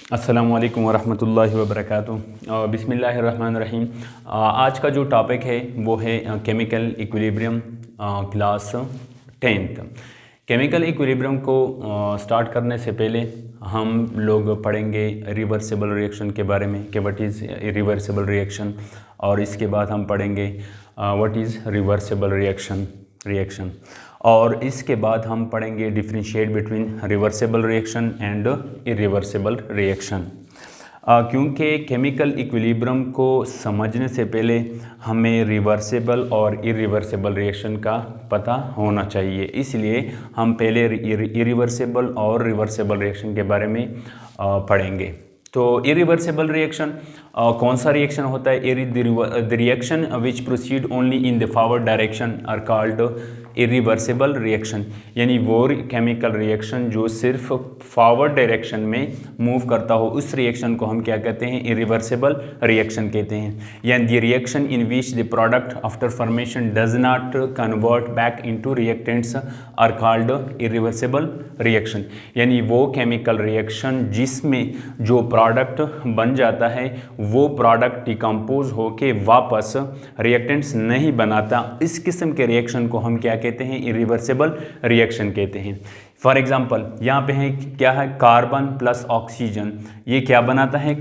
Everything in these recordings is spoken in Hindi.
अस्सलामुअलैकुम वरहमतुल्लाहि वबरकातुहू। बिस्मिल्लाहिर्रहमानिर्रहीम। आज का जो टॉपिक है वो है chemical equilibrium, class 10th। Chemical equilibrium को स्टार्ट करने से पहले हम लोग पढ़ेंगे रिवर्सिबल रिएक्शन के बारे में कि व्हाट इज़ रिवर्सिबल रिएक्शन, और इसके बाद हम पढ़ेंगे व्हाट इज़ रिवर्सिबल रिएक्शन और इसके बाद हम पढ़ेंगे differentiate between reversible reaction and irreversible reaction. क्योंकि केमिकल इक्विलिब्रियम को समझने से पहले हमें रिवर्सिबल और इरिवर्सिबल रिएक्शन का पता होना चाहिए, इसलिए हम पहले इरिवर्सिबल और रिवर्सिबल रिएक्शन के बारे में पढ़ेंगे। तो इरिवर्सिबल रिएक्शन कौन सा रिएक्शन होता है? The reaction which proceed only in the forward direction are called irreversible reaction, यानी वो केमिकल रिएक्शन जो सिर्फ फॉरवर्ड डायरेक्शन में मूव करता हो, उस रिएक्शन को हम क्या कहते हैं? इरिवर्सिबल रिएक्शन कहते हैं। यानी the reaction in which the product after formation does not convert back into reactants are called irreversible reaction, यानी वो केमिकल रिएक्शन जिसमें जो प्रोडक्ट बन जाता है वो प्रोडक्ट डिकम्पोज होके वापस रिएक्टेंट्स नहीं बनाता, इस किस्म के रिएक्शन को हम क्या कहते हैं? इरिवर्सिबल रिएक्शन कहते हैं। फॉर एग्जांपल यहाँ पे है क्या है? कार्बन प्लस ऑक्सीजन, ये क्या बनाता है?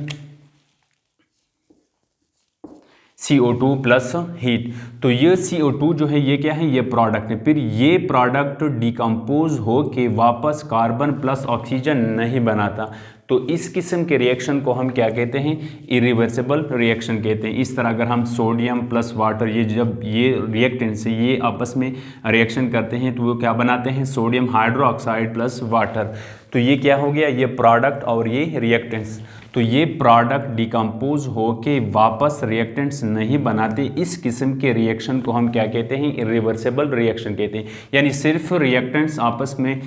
CO2 plus heat. तो ये CO2 जो है ये क्या है? ये प्रोडक्ट है। फिर ये प्रोडक्ट डिकम्पोज हो के वापस कार्बन प्लस ऑक्सीजन नहीं बनाता, तो इस किस्म के रिएक्शन को हम क्या कहते हैं? इरिवर्सिबल रिएक्शन कहते हैं। इस तरह अगर हम सोडियम प्लस वाटर, ये जब ये रिएक्टेंट्स ये आपस में रिएक्शन करते हैं तो वो क्या बनाते हैं? Sodium hydroxide plus water. तो ये क्या हो गया? ये प्रोडक्ट और ये रिएक्टेंट्स। तो ये प्रोडक्ट डिकम्पोज होके वापस रिएक्टेंट्स नहीं बनाते, इस किस्म के रिएक्शन को हम क्या कहते हैं? इरिवर्सिबल रिएक्शन कहते हैं। यानी सिर्फ रिएक्टेंट्स आपस में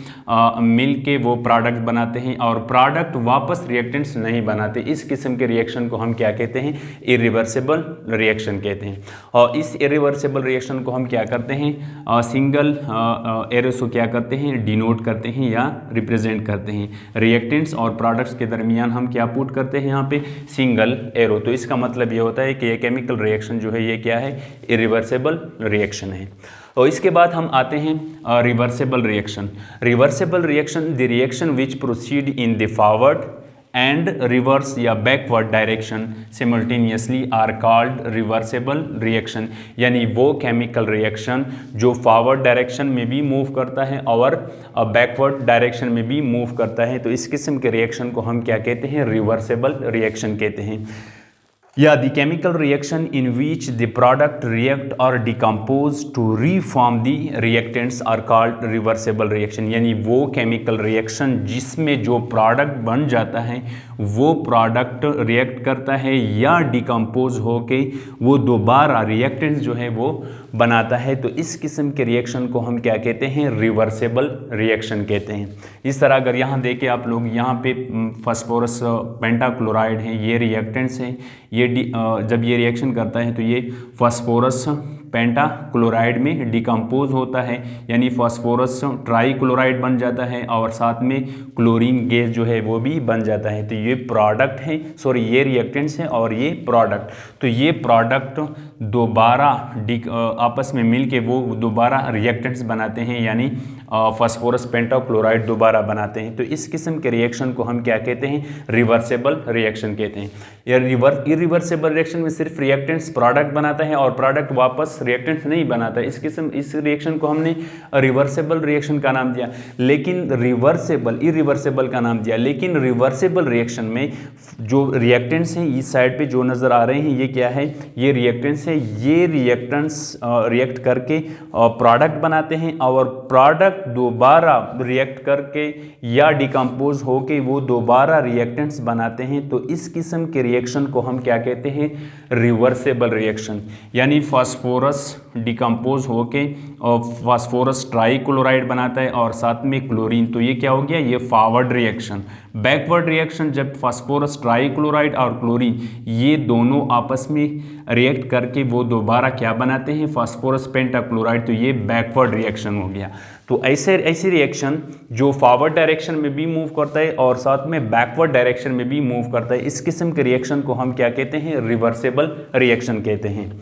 मिल के वो प्रोडक्ट बनाते हैं और प्रोडक्ट वापस रिएक्टेंट्स नहीं बनाते, इस किस्म के रिएक्शन को हम क्या कहते हैं? इरिवर्सिबल रिएक्शन कहते हैं। और इस इरिवर्सिबल रिएक्शन को हम क्या करते हैं? सिंगल एरो से क्या करते हैं? डिनोट करते हैं या रिप्रेजेंट करते हैं। रिएक्टेंट्स और प्रोडक्ट्स के दरमियान हम क्या पुट करते हैं? यहाँ पे सिंगल एरो। तो इसका मतलब ये होता है कि ये केमिकल रिएक्शन जो है ये क्या है? इरिवर्सिबल रिएक्शन है। और इसके बाद हम आते हैं reversible reaction. Reversible reaction the reaction which proceed in the forward and reverse या backward direction simultaneously are called reversible reaction, यानी वो केमिकल रिएक्शन जो फॉरवर्ड डायरेक्शन में भी मूव करता है और बैकवर्ड डायरेक्शन में भी मूव करता है, तो इस किस्म के रिएक्शन को हम क्या कहते हैं? रिवर्सिबल रिएक्शन कहते हैं। या the chemical reaction in which the product react और decompose to reform the reactants are called reversible reaction, यानी वो केमिकल रिएक्शन जिसमें जो प्रोडक्ट बन जाता है वो प्रोडक्ट रिएक्ट करता है या डिकम्पोज होके वो दोबारा रिएक्टेंट्स जो है वो बनाता है, तो इस किस्म के रिएक्शन को हम क्या कहते हैं? रिवर्सिबल रिएक्शन कहते हैं। इस तरह अगर यहाँ देखें आप लोग, यहाँ पे फास्फोरस पेंटाक्लोराइड है, ये रिएक्टेंट्स हैं, ये जब ये रिएक्शन करता है तो ये फास्फोरस पेंटाक्लोराइड में डिकम्पोज होता है, यानी फास्फोरस ट्राईक्लोराइड बन जाता है और साथ में क्लोरीन गैस जो है वो भी बन जाता है। तो ये प्रोडक्ट है, सॉरी ये रिएक्टेंट्स हैं और ये प्रोडक्ट। तो ये प्रोडक्ट दोबारा आपस में मिल के वो दोबारा रिएक्टेंट्स बनाते हैं, यानी फास्फोरस पेंटाक्लोराइड दोबारा बनाते हैं। तो इस किस्म के रिएक्शन को हम क्या कहते हैं? रिवर्सिबल रिएक्शन कहते हैं। इरिवर्सिबल रिएक्शन में सिर्फ रिएक्टेंट्स प्रोडक्ट बनाता है और प्रोडक्ट वापस रिएक्टेंट्स नहीं बनाता, इस रिएक्शन को हमने रिवर्सिबल रिएक्शन का नाम दिया, लेकिन इरिवर्सिबल का नाम दिया। लेकिन रिवर्सिबल रिएक्शन में जो रिएक्टेंट्स हैं इस साइड पे जो नज़र आ रहे हैं ये क्या है? ये रिएक्टेंट्स है। ये रिएक्टेंट्स रिएक्ट करके प्रोडक्ट बनाते हैं और प्रोडक्ट दोबारा रिएक्ट करके या डिकम्पोज होके वो दोबारा रिएक्टेंट्स बनाते हैं, तो इस किस्म के रिएक्शन को हम क्या कहते हैं? Reversible reaction. यानी फास्फोरस फास्फोरस डिकम्पोज होके और फास्फोरस ट्राईक्लोराइड बनाता है और साथ में क्लोरीन, तो ये क्या हो गया, ये फॉरवर्ड रिएक्शन। बैकवर्ड रिएक्शन, जब फास्फोरस ट्राईक्लोराइड और क्लोरीन ये दोनों आपस में रिएक्ट करके वो दोबारा क्या बनाते हैं, फास्फोरस पेंटाक्लोराइड, तो ये बैकवर्ड रिएक्शन हो गया। तो ऐसी रिएक्शन जो फॉरवर्ड डायरेक्शन में भी मूव करता है और साथ में बैकवर्ड डायरेक्शन में भी मूव करता है, इस किस्म के रिएक्शन को हम क्या कहते हैं, रिवर्सेबल रिएक्शन कहते हैं।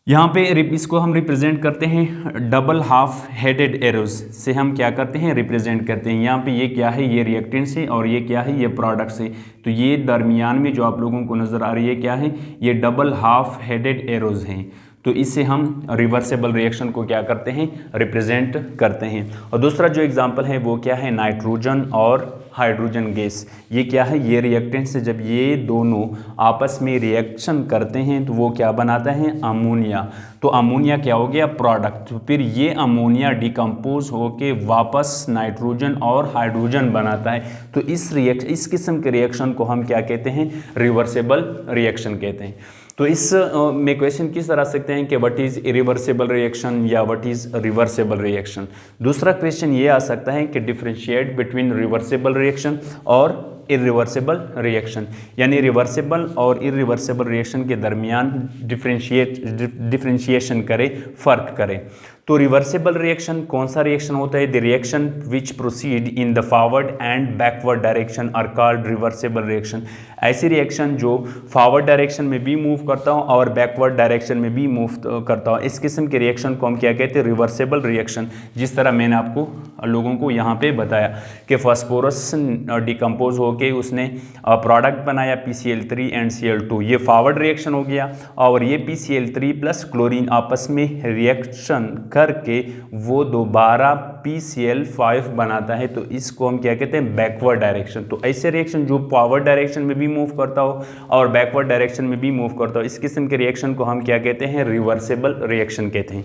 यहाँ पे इसको हम रिप्रेजेंट करते हैं डबल हाफ हेडेड एरोज से, हम क्या करते हैं, रिप्रेजेंट करते हैं। यहाँ पे ये क्या है, ये रिएक्टेंट्स है और ये क्या है, ये प्रोडक्ट्स है। तो ये दरमियान में जो आप लोगों को नज़र आ रही है क्या है, ये डबल हाफ हेडेड एरोज हैं। तो इससे हम रिवर्सेबल रिएक्शन को क्या करते हैं, रिप्रेजेंट करते हैं। और दूसरा जो एग्जांपल है वो क्या है, नाइट्रोजन और हाइड्रोजन गैस। ये क्या है, ये रिएक्टेंट से जब ये दोनों आपस में रिएक्शन करते हैं तो वो क्या बनाता है, अमोनिया। तो अमोनिया क्या हो गया, प्रोडक्ट। तो फिर ये अमोनिया डिकम्पोज होके वापस नाइट्रोजन और हाइड्रोजन बनाता है। तो इस किस्म के रिएक्शन को हम क्या कहते हैं, रिवर्सेबल रिएक्शन कहते हैं। तो इस में क्वेश्चन किस तरह सकते हैं कि व्हाट इज इरिवर्सिबल रिएक्शन या व्हाट इज रिवर्सेबल रिएक्शन। दूसरा क्वेश्चन ये आ सकता है कि डिफरेंशिएट बिटवीन रिवर्सेबल रिएक्शन और इरिवर्सिबल रिएक्शन, यानी रिवर्सिबल और इरिवर्सिबल रिएक्शन के दरमियान डिफरेंशिएशन करें, फ़र्क करें। तो रिवर्सिबल रिएक्शन कौन सा रिएक्शन होता है, the reaction which proceed in the forward and backward direction are called reversible reaction. ऐसी रिएक्शन जो फॉरवर्ड डायरेक्शन में भी मूव करता हो और बैकवर्ड डायरेक्शन में भी मूव करता हो, इस किस्म के रिएक्शन को हम क्या कहते हैं, रिवर्सिबल रिएक्शन। जिस तरह मैंने आपको लोगों को यहाँ पे बताया कि फास्फोरस डिकम्पोज होके उसने प्रोडक्ट बनाया PCl3 एंड Cl2, ये फॉरवर्ड रिएक्शन हो गया। और ये PCl3 प्लस क्लोरीन आपस में रिएक्शन करके वो दोबारा PCl5 बनाता है। तो इसको हम क्या कहते हैं, बैकवर्ड डायरेक्शन। तो ऐसे रिएक्शन जो फॉरवर्ड डायरेक्शन में भी मूव करता हो और बैकवर्ड डायरेक्शन में भी मूव करता हो, इस किस्म के रिएक्शन को हम क्या कहते हैं, रिवर्सिबल रिएक्शन कहते हैं।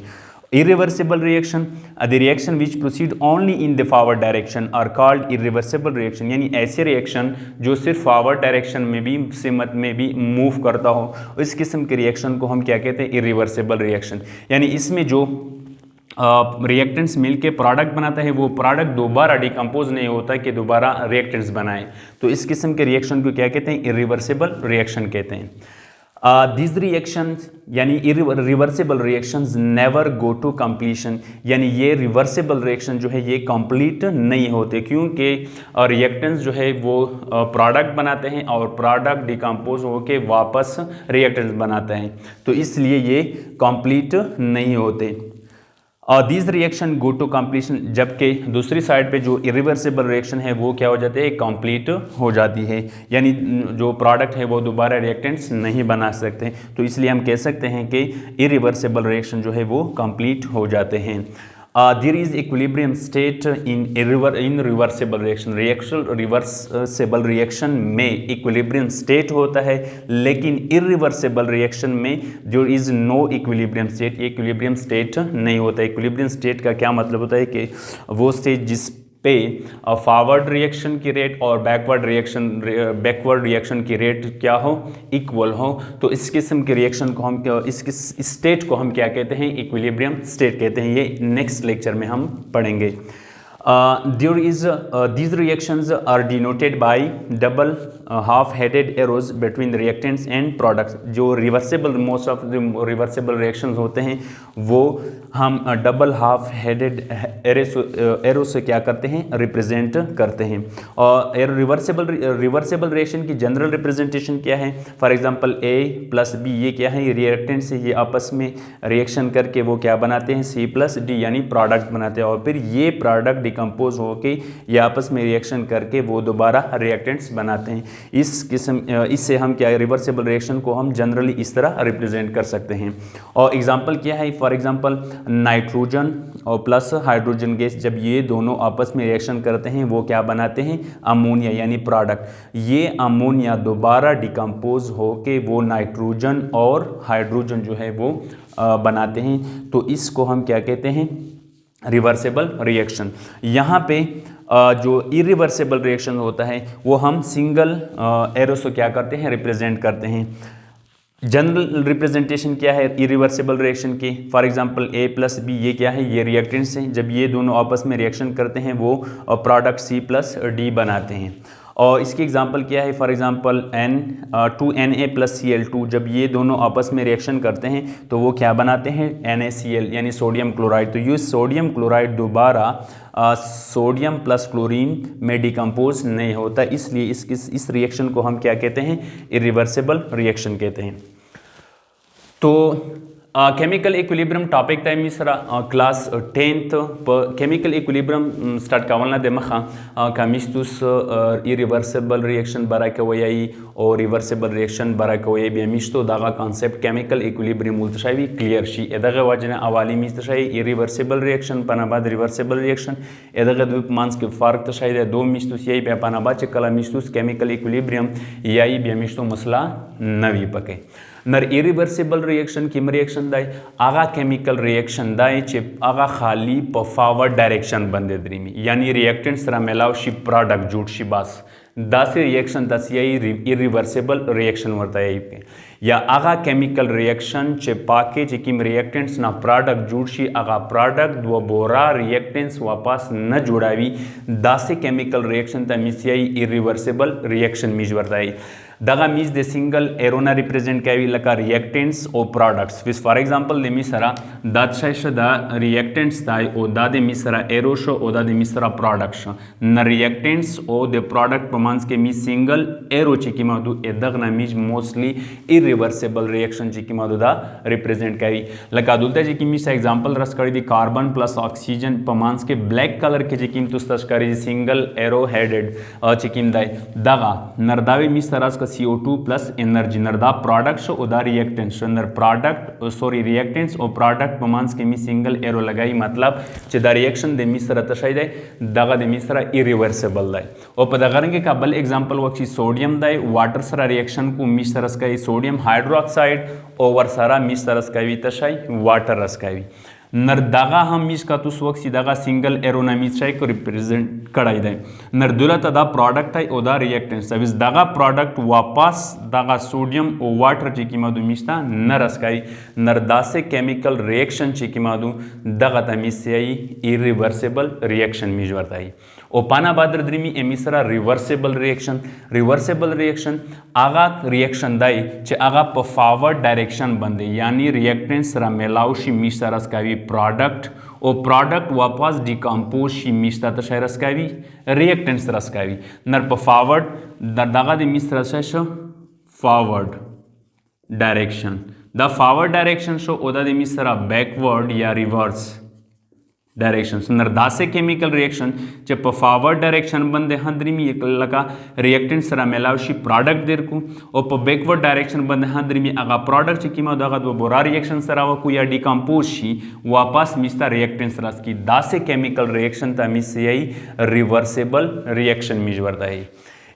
Irreversible reaction, the reaction which proceed only in the forward direction are called irreversible reaction। यानी ऐसे रिएक्शन जो सिर्फ फॉरवर्ड डायरेक्शन में भी सिमत में भी मूव करता हो, इस किस्म के रिएक्शन को हम क्या कहते हैं, इरिवर्सिबल रिएक्शन। यानी इसमें जो रिएक्टेंट्स मिलके प्रोडक्ट बनाता है, वो प्रोडक्ट दोबारा डिकम्पोज नहीं होता कि दोबारा रिएक्टेंट्स बनाए। तो इस किस्म के रिएक्शन को क्या कहते हैं, इरिवर्सिबल रिएक्शन कहते हैं। दिस रिएक्शंस यानी reversible reactions never go to completion, यानी ये रिवर्सिबल रिएक्शन जो है ये कंप्लीट नहीं होते, क्योंकि रिएक्टेंट्स जो है वो प्रोडक्ट बनाते हैं और प्रोडक्ट डिकम्पोज होके वापस रिएक्टेंट्स बनाते हैं, तो इसलिए ये कंप्लीट नहीं होते। और this reaction go to completion, जबकि दूसरी साइड पे जो इरिवर्सिबल रिएक्शन है वो क्या हो जाते हैं, कंप्लीट हो जाती है, यानी जो प्रोडक्ट है वो दोबारा रिएक्टेंट्स नहीं बना सकते। तो इसलिए हम कह सकते हैं कि इरिवर्सिबल रिएक्शन जो है वो कंप्लीट हो जाते हैं। There is equilibrium state in reversible reaction. Reversible reaction में इक्विलिब्रियम स्टेट होता है, लेकिन इरिवर्सिबल रिएक्शन में जो is no equilibrium state, equilibrium state नहीं होता। इक्विलिब्रियम स्टेट का क्या मतलब होता है कि वो स्टेट जिस पे फॉरवर्ड रिएक्शन की रेट और बैकवर्ड रिएक्शन की रेट क्या हो, इक्वल हो। तो इस किस्म के रिएक्शन को हम इस स्टेट को हम क्या कहते हैं, इक्विलिब्रियम स्टेट कहते हैं। ये नेक्स्ट लेक्चर में हम पढ़ेंगे। These reactions are denoted by double half-headed arrows between the reactants and products। जो most of the reversible reactions होते हैं वो हम डबल हाफ हेडेड एरो से क्या करते हैं, रिप्रेजेंट करते हैं। और रिवर्सिबल रिएक्शन की जनरल रिप्रेजेंटेशन क्या है, for example A plus B, ये क्या है, ये रिएक्टेंट से ये आपस में रिएक्शन करके वो क्या बनाते हैं, C प्लस D यानी प्रोडक्ट बनाते हैं। और फिर ये प्रोडक्ट डिकम्पोज होके ये आपस में रिएक्शन करके वो दोबारा रिएक्टेंट्स बनाते हैं। इससे हम क्या, रिवर्सिबल रिएक्शन को हम जनरली इस तरह रिप्रेजेंट कर सकते हैं। और एग्जांपल क्या है, फॉर एग्जांपल नाइट्रोजन और प्लस हाइड्रोजन गैस, जब ये दोनों आपस में रिएक्शन करते हैं वो क्या बनाते हैं, अमोनिया यानी प्रोडक्ट। ये अमोनिया दोबारा डिकम्पोज होके वो नाइट्रोजन और हाइड्रोजन जो है वो बनाते हैं। तो इसको हम क्या कहते हैं, रिवर्सिबल रिएक्शन। यहाँ पे जो इरिवर्सिबल रिएक्शन होता है वो हम सिंगल एरो से क्या करते हैं, रिप्रेजेंट करते हैं। जनरल रिप्रेजेंटेशन क्या है इरिवर्सिबल रिएक्शन की? For example A plus B, ये क्या है? ये रिएक्टेंट्स हैं। जब ये दोनों आपस में रिएक्शन करते हैं वो प्रोडक्ट C प्लस डी बनाते हैं। और इसकी एग्जांपल क्या है? For example N2Na plus Cl2, जब ये दोनों आपस में रिएक्शन करते हैं तो वो क्या बनाते हैं? NaCl यानी सोडियम क्लोराइड। तो ये सोडियम क्लोराइड दोबारा सोडियम प्लस क्लोरीन में डिकम्पोज नहीं होता, इसलिए इस रिएक्शन को हम क्या कहते हैं? इरिवर्सिबल रिएक्शन कहते हैं। तो केमिकल इक्विलिब्रियम टॉपिक टाइम मिसरा class 10th chemical equilibrium start कावलना दे मखा कामिस्तुस इरिवर्सिबल रिएक्शन बरा कवयाई और रिवर्सिबल रिएक्शन बरा कवयाई बेमिस्तो दागा कॉन्सेप्ट केमिकल इक्विलिब्रियम मुल्तशावी क्लियर शी एदगा वजन अवाली मिस्तशाई इरिवर्सिबल रिएक्शन पनाबाद रिवर्सिबल रिएक्शन एदगा द्विप मांस के फार्क तशाई दे दो मिस्तुस यही पे पनाबाद चकला मिस्तुस केमिकल इक्विलिब्रियम याई बेमिस्तो मसला नवी पके नर इरिवर्सिबल रिएक्शन किम रिएक्शन दाई आगा केमिकल रिएक्शन दाई चिप आगा खाली प फॉरवर्ड डायरेक्शन बंदे द्रीमी यानी रिएक्टेंट्स रा मेलाव शी प्रोडक्ट जूट शी बास दासी रिएक्शन तसियाई इरिवर्सिबल रिएक्शन वर्ता है पे या आगा केमिकल रिएक्शन चे पाके चिकिम रिएक्टेंट्स ना प्रोडक्ट जूट शी आगा प्रोडक्ट दो बोरा रिएक्टेंट्स वापस न जुड़ावी दासी केमिकल रिएक्शन तमिसियाई इरिवर्सिबल रिएक्शन मिज वर्ता है दगा मीज दे सिंगल एरोना रिप्रेजेंट कैवी लका रिएक्टेंट्स और प्रोडक्ट्स विस फॉर एग्जांपल दे मिसरा दातशाइश दा रिएक्टेंट्स दाई ओ दादे मिसरा एरोशो ओ दादे मिसरा प्रोडक्ट्स न रिएक्टेंट्स ओ दे प्रोडक्ट पमांस के मी सिंगल एरो चिकी मादु एदगना मीज मोस्टली इरिवर्सिबल रिएक्शन चिकी मादु दा रिप्रेजेंट कैवी लका दुलता जी की मिस एग्जांपल रस करी दी कार्बन प्लस ऑक्सीजन पमांस के ब्लैक कलर के चिकीम तुस्तश करी सिंगल एरो हेडेड चिकीम दाई दगा नरदावे मिस तरह CO2 plus energy Narda products ओदा रिएक्टेंट्स नर प्रोडक्ट सॉरी रिएक्टेंट्स और प्रोडक्ट पमांस के मी सिंगल एरो लगाई मतलब च द रिएक्शन दे मिसरा तशाई दे दगा दे मिसरा इरिवर्सिबल दाई और पदगरंगे का बल एग्जांपल वक्सी सोडियम दाई वाटर सरा रिएक्शन को मिसरस का सोडियम हाइड्रोक्साइड ओवर सरा मिसरस का तशाई वाटर रस का नर दागा हम मिस का तुस वक्त सीधा सिंगल एरोना मिस को रिप्रेजेंट कराई दे नर दुला तदा प्रोडक्ट है ओदा रिएक्टेंट सर्विस दागा प्रोडक्ट वापस दागा सोडियम ओ वाटर चिकी मादू मिस्ता न रसकाई नर दासे केमिकल रिएक्शन चिकी मादू दागा तमिसयाई इरिवर्सिबल रिएक्शन मिज वर्ताई ओपाना बादर द्रिमी एमिसरा रिवर्सिबल रिएक्शन आगा रिएक्शन दाई चे आगा प फॉरवर्ड डायरेक्शन बंदे यानी रिएक्टेंट्स रा मेलाउशी मिस्ता रसकावी प्रोडक्ट ओ प्रोडक्ट वापस डिकम्पोज शी मिस्ता तशाई रसकावी रिएक्टेंट्स रसकावी नर प फॉरवर्ड दागा दे मिस्ता रसश forward direction the forward direction शो ओदा दे मिस्ता बैकवर्ड या रिवर्स डायरेक्शन नरदासे केमिकल रिएक्शन जब फॉरवर्ड डायरेक्शन बंदे हंद्री में एक लगा रिएक्टेंट सरा मेलावशी प्रोडक्ट देर को और बैकवर्ड डायरेक्शन बंदे हंद्री में आगा प्रोडक्ट की मद आगा दो बोरा रिएक्शन सरा को या डिकम्पोज शी वापस मिस्ता रिएक्टेंट सरा की दासे केमिकल रिएक्शन तमिस यही रिवर्सिबल रिएक्शन मिज वर्ता है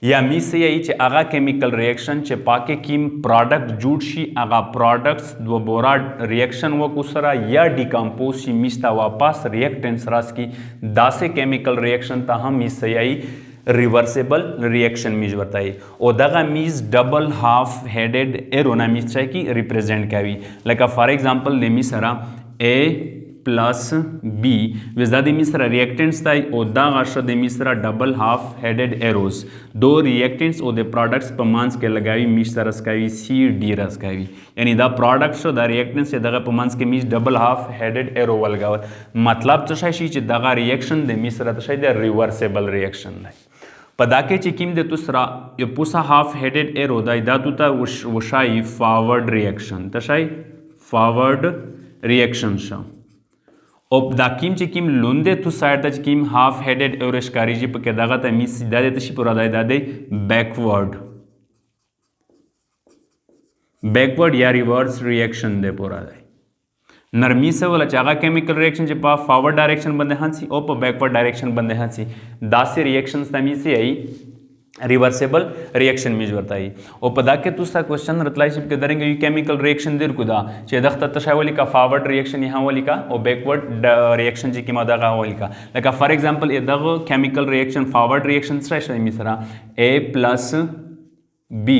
या मिस से यही चे आगा केमिकल रिएक्शन चे पाके किम प्रोडक्ट जूटशी आगा प्रोडक्ट्स दो बोरा रिएक्शन वो कुसरा या डिकम्पोज शी मिस्ता वापस रिएक्टेंट्स रास की दासे केमिकल रिएक्शन ता हम मिस से यही रिवर्सिबल रिएक्शन मिज बताई ओदगा मीज डबल हाफ हेडेड एरोना मिस की रिप्रेजेंट कैवी लाइक फॉर एग्जांपल ले मिसरा A plus B विजदा they Misra reactants ताई ओदा गाशा दे मिसरा डबल हाफ हेडेड एरोस दो रिएक्टेंट्स ओ दे प्रोडक्ट्स पमांस के लगावी मिस तरस कावी सी डी रस कावी यानी द प्रोडक्ट्स द रिएक्टेंट्स से दगा पमांस के मिस डबल हाफ हेडेड एरो वलगावर मतलब तशाई शी दगा रिएक्शन दे मिसरा तशाई दे रिवर्सिबल रिएक्शन लाई पदाके चिकिम दे तुसरा ये पुसा हाफ हेडेड एरो दा दातुता वशाई फॉरवर्ड रिएक्शन तशाई फॉरवर्ड रिएक्शन शा अब दाकिम चिकिम लुंदे तु साइड दा चिकिम हाफ हेडेड एवरेश कारीजी पके दागा ता मिस दादे तशी पुरा दादे बैकवर्ड या रिवर्स रिएक्शन दे पुरा दाई नरमी से वाला चागा केमिकल रिएक्शन जे पा फॉरवर्ड डायरेक्शन बंदे हांसी ओप बैकवर्ड डायरेक्शन बंदे हांसी दासे रिएक्शंस तमी से आई रिवर्सिबल रिएक्शन मिज बताई और पदा के तुसा क्वेश्चन रतलाइशिप के दरेंगे यू केमिकल रिएक्शन देर कुदा चेदख्त तशावली का फॉरवर्ड रिएक्शन यहाँ वाली का और बैकवर्ड रिएक्शन जी की मदा का वाली का लाइक फॉर एग्जांपल ये दग केमिकल रिएक्शन फॉरवर्ड रिएक्शन स्ट्रेस मिसरा A plus B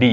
D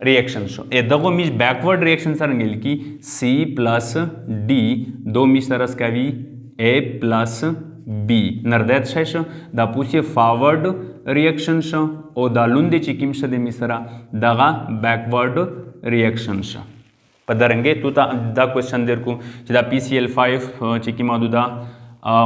reaction शो ए दगो मीज बैकवर्ड रिएक्शन सर अंगेल की सी प्लस डी दो मीज तरस का वी ए प्लस बी नरदैत शश दा पूछे फॉरवर्ड रिएक्शन शो ओ दा लुंदे चिकिम शदे मिसरा दगा बैकवर्ड रिएक्शन शो पदरंगे तो दा क्वेश्चन देर को दा PCl5 चिकिमा दा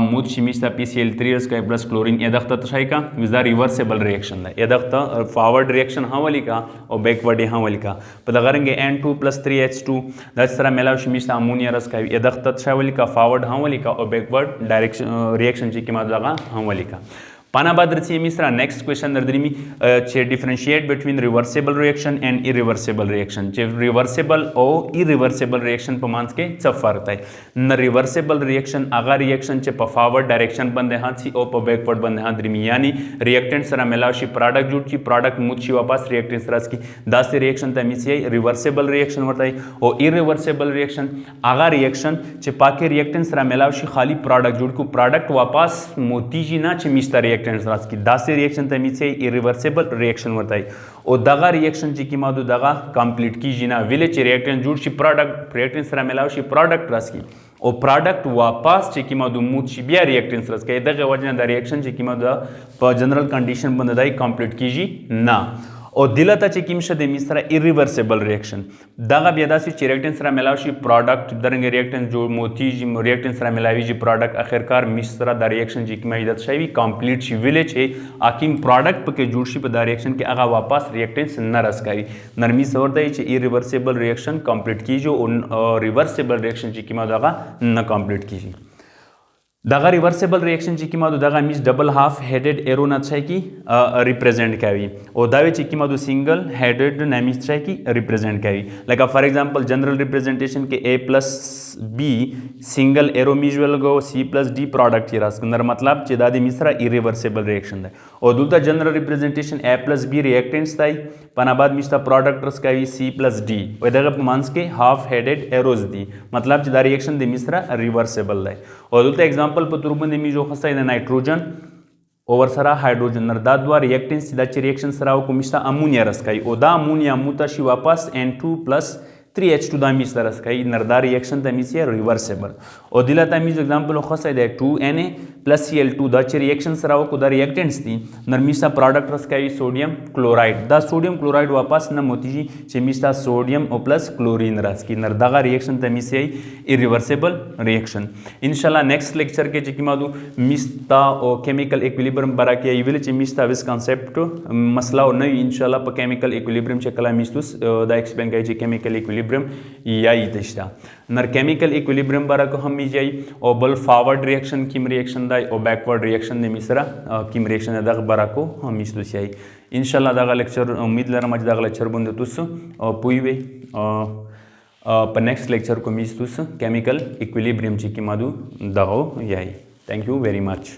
मूद शिमिस्ता PCl3 का प्लस क्लोरीन एदख्त तशाइका विजा रिवर्सेबल रिएक्शन दा एदख्त फॉरवर्ड रिएक्शन हावली का और बैकवर्ड हावली का पदगरेंगे N2 + 3H2 दस तरह मिलाव शिमिस्ता अमोनिया रस का एदख्त तशावली का फॉरवर्ड हावली का और बैकवर्ड डायरेक्शन रिएक्शन ची की मादगा हावली का पाना बाद रची मिसरा नेक्स्ट क्वेश्चन नर्दरीमी चे differentiate between reversible reaction and irreversible reaction चे रिवर्सेबल और इरिवर्सेबल रिएक्शन पर मानस के सब फर्क है न रिवर्सेबल रिएक्शन अगर रिएक्शन चे पर फॉरवर्ड डायरेक्शन बंदे हाथ सी और पर बैकवर्ड बंदे हाथ दरमी यानी रिएक्टेंट सरा मिलावशी प्रोडक्ट जुट ची प्रोडक्ट मुच्छी वापस रिएक्टेंट सरस की दास रिएक्शन तमिसी रिवर्सेबल रिएक्शन होता है और इरिवर्सेबल रिएक्शन अगर रिएक्शन चे पाके रिएक्टेंट सरा मिलावशी खाली प्रोडक्ट जुट को प्रोडक्ट वापस मोती जी ना चे मिस्ता रिएक्टेंट की दासे रिएक्शन तमीसे इरिवर्सेबल रिएक्शन होता है और दगा रिएक्शन जी की मादू दगा कंप्लीट की जीना विलेज रिएक्टेंट जुड़ शी प्रोडक्ट रिएक्टेंट सरा मिलाव शी प्रोडक्ट रस की और प्रोडक्ट वापस ची की मादू मूड शी बिया रिएक्टेंट रस के दगा वजन द रिएक्शन जी की मादू जनरल कंडीशन बंद दाई कंप्लीट की जी ना और दिलता चे किम शदे मिसरा इरिवर्सेबल रिएक्शन दगा बेदासी ची रिएक्टेंट सरा मिलावशी प्रोडक्ट दरंगे रिएक्टेंट जो मोती जी रिएक्टेंट सरा मिलावी जी प्रोडक्ट आखिरकार मिसरा द रिएक्शन जी की मदद शायवी कंप्लीट शी विलेज है आकिम प्रोडक्ट पके जुड़शी पे द रिएक्शन के आगा वापस रिएक्टेंट्स न रसकाई नरमी सवर दई चे इरिवर्सेबल रिएक्शन कंप्लीट कीजिए और रिवर्सेबल रिएक्शन जी की मदद आगा न कंप्लीट कीजिए दगा रिवर्सेबल रिएक्शन जी की मादू दगा मीज डबल हाफ हेडेड एरो न छै की रिप्रेजेंट कावी और दावे ची की मादू सिंगल हेडेड नैमिज छै की रिप्रेजेंट कावी like for example general representation के A + B सिंगल एरो मिजुअल गो C + D प्रोडक्ट ही रस नर मतलब चे दादी मिसरा इरिवर्सेबल रिएक्शन है और दूसरा general representation A + B reactants ताई पनाबाद मिस्ता प्रोडक्ट रस कावी C + D और दगा मानस के हाफ हेडेड एरोज दी मतलब चे दा रिएक्शन दे मिसरा रिवर्सेबल है और दूसरा एग्जांपल तुरुबंदे मी जो खसा है नाइट्रोजन ओवर सरा हाइड्रोजन नरदा द्वारा रिएक्टेंट सीधा रिएक्शन सराव को मिस्ता अमोनिया रसकाई ओदा अमोनिया मुताशी वापस N2 + 3H2 दा मिस रसकाई नरदा रिएक्शन तमिसी रिवर्सेबल और दिला तमिज एग्जांपल खसा है 2Na + Cl2 दा रिएक्शन सराव को दा रिएक्टेंट्स दी नरमिसा प्रोडक्ट रसकाई सोडियम क्लोराइड दा सोडियम क्लोराइड वापस न मोतीजी चेमिस्ता सोडियम और प्लस क्लोरीन रसकी नरदा रिएक्शन तमिसी इरिवर्सेबल रिएक्शन इंशाल्लाह नेक्स्ट लेक्चर के चिकी मादू मिस्ता और केमिकल इक्विलिब्रियम बरा के इविल चेमिस्ता विस कांसेप्ट मसला और नई इंशाल्लाह पर केमिकल इक्विलिब्रियम चकला मिस्तुस दा एक्सप्लेन गाई केमिकल इक्विलिब्रियम या इतश्ता नर केमिकल इक्विलिब्रियम बरा को हम जाई और बल फॉरवर्ड रिएक्शन किम रिएक्शन दाई और बैकवर्ड रिएक्शन ने मिसरा किम रिएक्शन दग बरा को हम मिस्तुस याई इंशाल्लाह दागा लेक्चर उम्मीद लरा मज दागा लेक्चर बंद तुस और पुईवे पर नेक्स्ट लेक्चर को मिस्तुस केमिकल इक्विलिब्रियम ची की मादू दगो याई थैंक यू वेरी मच